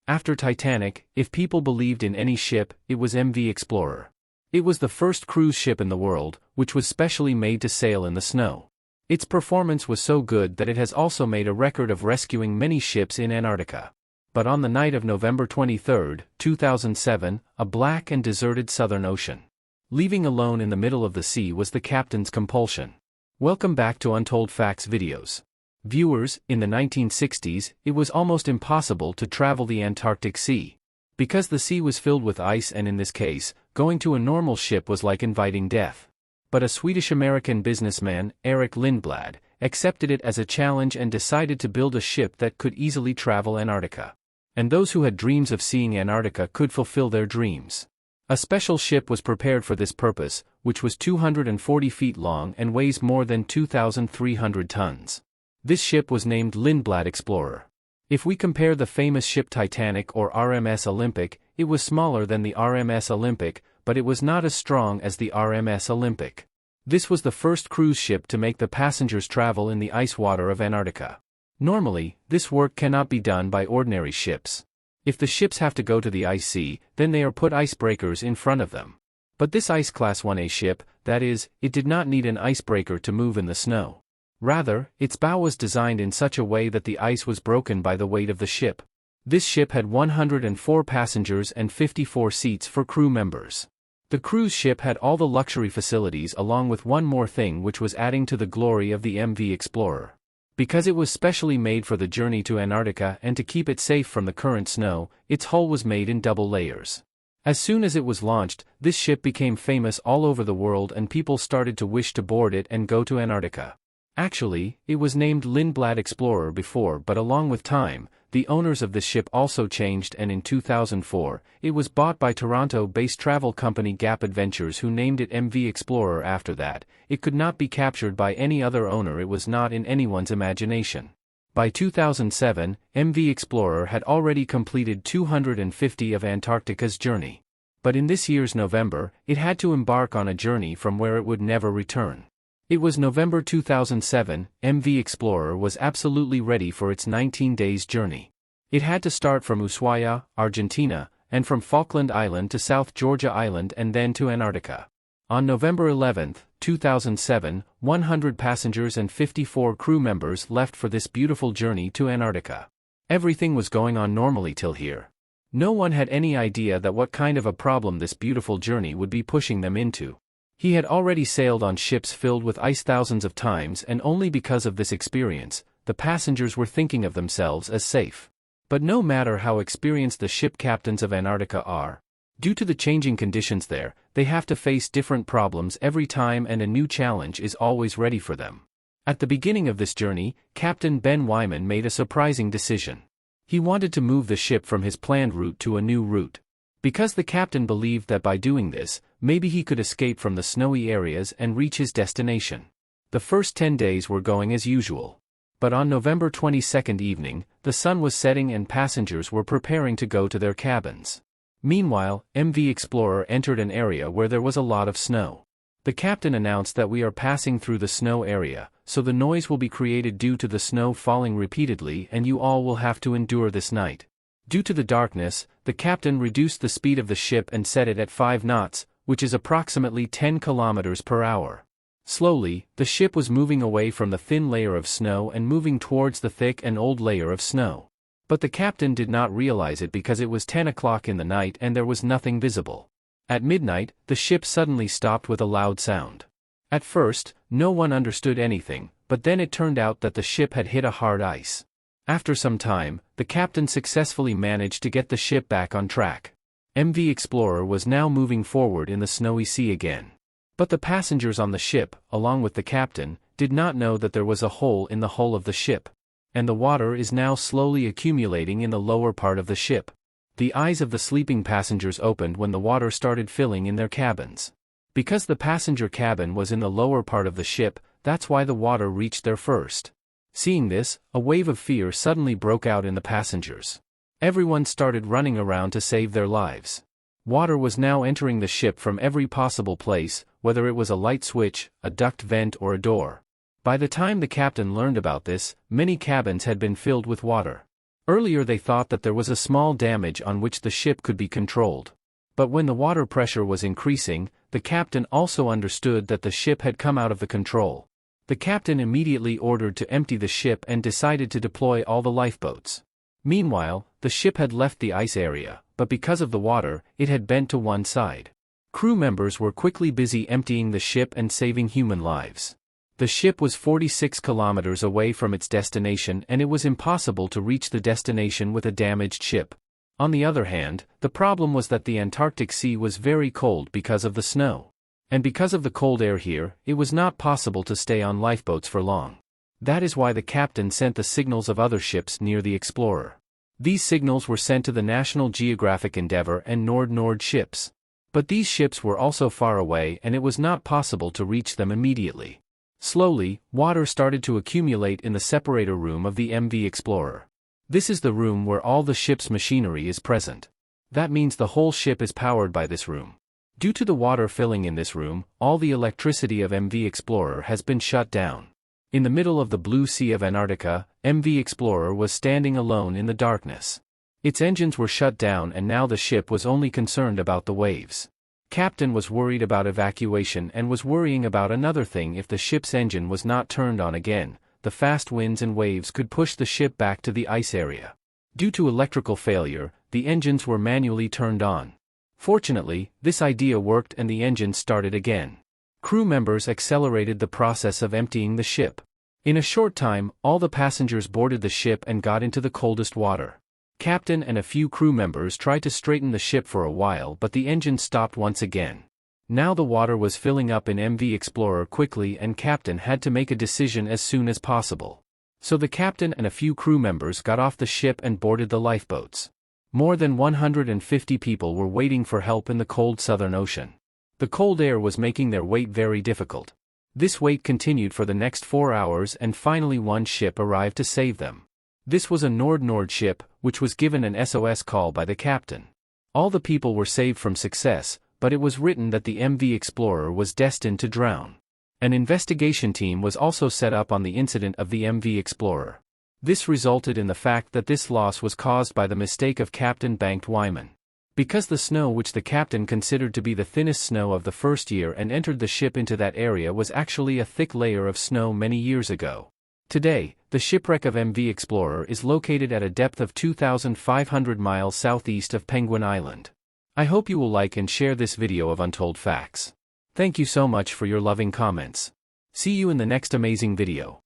After Titanic, if people believed in any ship, it was MV Explorer. It was the first cruise ship in the world, which was specially made to sail in the snow. Its performance was so good that it has also made a record of rescuing many ships in Antarctica. But on the night of November 23, 2007, a black and deserted Southern Ocean. Leaving alone in the middle of the sea was the captain's compulsion. Welcome back to Untold Facts videos. Viewers, in the 1960s, it was almost impossible to travel the Antarctic Sea. Because the sea was filled with ice, and in this case, going to a normal ship was like inviting death. But a Swedish-American businessman, Erik Lindblad, accepted it as a challenge and decided to build a ship that could easily travel Antarctica. And those who had dreams of seeing Antarctica could fulfill their dreams. A special ship was prepared for this purpose, which was 240 feet long and weighs more than 2,300 tons. This ship was named Lindblad Explorer. If we compare the famous ship Titanic or RMS Olympic, it was smaller than the RMS Olympic, but it was not as strong as the RMS Olympic. This was the first cruise ship to make the passengers travel in the ice water of Antarctica. Normally, this work cannot be done by ordinary ships. If the ships have to go to the ice sea, then they are put icebreakers in front of them. But this Ice Class 1A ship, that is, it did not need an icebreaker to move in the snow. Rather, its bow was designed in such a way that the ice was broken by the weight of the ship. This ship had 104 passengers and 54 seats for crew members. The cruise ship had all the luxury facilities along with one more thing which was adding to the glory of the MV Explorer. Because it was specially made for the journey to Antarctica and to keep it safe from the current snow, its hull was made in double layers. As soon as it was launched, this ship became famous all over the world and people started to wish to board it and go to Antarctica. Actually, it was named Lindblad Explorer before, but along with time, the owners of this ship also changed, and in 2004, it was bought by Toronto-based travel company Gap Adventures, who named it MV Explorer after that. It could not be captured by any other owner, it was not in anyone's imagination. By 2007, MV Explorer had already completed 250 of Antarctica's journey. But in this year's November, it had to embark on a journey from where it would never return. It was November 2007, MV Explorer was absolutely ready for its 19 days journey. It had to start from Ushuaia, Argentina, and from Falkland Island to South Georgia Island and then to Antarctica. On November 11, 2007, 100 passengers and 54 crew members left for this beautiful journey to Antarctica. Everything was going on normally till here. No one had any idea that what kind of a problem this beautiful journey would be pushing them into. He had already sailed on ships filled with ice thousands of times, and only because of this experience, the passengers were thinking of themselves as safe. But no matter how experienced the ship captains of Antarctica are, due to the changing conditions there, they have to face different problems every time, and a new challenge is always ready for them. At the beginning of this journey, Captain Ben Wyman made a surprising decision. He wanted to move the ship from his planned route to a new route. Because the captain believed that by doing this, maybe he could escape from the snowy areas and reach his destination. The first 10 days were going as usual. But on November 22nd evening, the sun was setting and passengers were preparing to go to their cabins. Meanwhile, MV Explorer entered an area where there was a lot of snow. The captain announced that we are passing through the snow area, so the noise will be created due to the snow falling repeatedly, and you all will have to endure this night. Due to the darkness, the captain reduced the speed of the ship and set it at 5 knots, which is approximately 10 kilometers per hour. Slowly, the ship was moving away from the thin layer of snow and moving towards the thick and old layer of snow. But the captain did not realize it because it was 10 o'clock in the night and there was nothing visible. At midnight, the ship suddenly stopped with a loud sound. At first, no one understood anything, but then it turned out that the ship had hit a hard ice. After some time, the captain successfully managed to get the ship back on track. MV Explorer was now moving forward in the snowy sea again. But the passengers on the ship, along with the captain, did not know that there was a hole in the hull of the ship. And the water is now slowly accumulating in the lower part of the ship. The eyes of the sleeping passengers opened when the water started filling in their cabins. Because the passenger cabin was in the lower part of the ship, that's why the water reached there first. Seeing this, a wave of fear suddenly broke out in the passengers. Everyone started running around to save their lives. Water was now entering the ship from every possible place, whether it was a light switch, a duct vent, or a door. By the time the captain learned about this, many cabins had been filled with water. Earlier they thought that there was a small damage on which the ship could be controlled. But when the water pressure was increasing, the captain also understood that the ship had come out of the control. The captain immediately ordered to empty the ship and decided to deploy all the lifeboats. Meanwhile, the ship had left the ice area, but because of the water, it had bent to one side. Crew members were quickly busy emptying the ship and saving human lives. The ship was 46 kilometers away from its destination and it was impossible to reach the destination with a damaged ship. On the other hand, the problem was that the Antarctic Sea was very cold because of the snow. And because of the cold air here, it was not possible to stay on lifeboats for long. That is why the captain sent the signals of other ships near the Explorer. These signals were sent to the National Geographic Endeavour and Nord ships. But these ships were also far away and it was not possible to reach them immediately. Slowly, water started to accumulate in the separator room of the MV Explorer. This is the room where all the ship's machinery is present. That means the whole ship is powered by this room. Due to the water filling in this room, all the electricity of MV Explorer has been shut down. In the middle of the blue sea of Antarctica, MV Explorer was standing alone in the darkness. Its engines were shut down and now the ship was only concerned about the waves. Captain was worried about evacuation and was worrying about another thing. If the ship's engine was not turned on again, the fast winds and waves could push the ship back to the ice area. Due to electrical failure, the engines were manually turned on. Fortunately, this idea worked and the engine started again. Crew members accelerated the process of emptying the ship. In a short time, all the passengers boarded the ship and got into the coldest water. Captain and a few crew members tried to straighten the ship for a while, but the engine stopped once again. Now the water was filling up in MV Explorer quickly and Captain had to make a decision as soon as possible. So the captain and a few crew members got off the ship and boarded the lifeboats. More than 150 people were waiting for help in the cold Southern Ocean. The cold air was making their wait very difficult. This wait continued for the next 4 hours and finally one ship arrived to save them. This was a Nord ship, which was given an SOS call by the captain. All the people were saved from success, but it was written that the MV Explorer was destined to drown. An investigation team was also set up on the incident of the MV Explorer. This resulted in the fact that this loss was caused by the mistake of Captain Bengt Wyman. Because the snow which the captain considered to be the thinnest snow of the first year and entered the ship into that area was actually a thick layer of snow many years ago. Today, the shipwreck of MV Explorer is located at a depth of 2,500 miles southeast of Penguin Island. I hope you will like and share this video of Untold Facts. Thank you so much for your loving comments. See you in the next amazing video.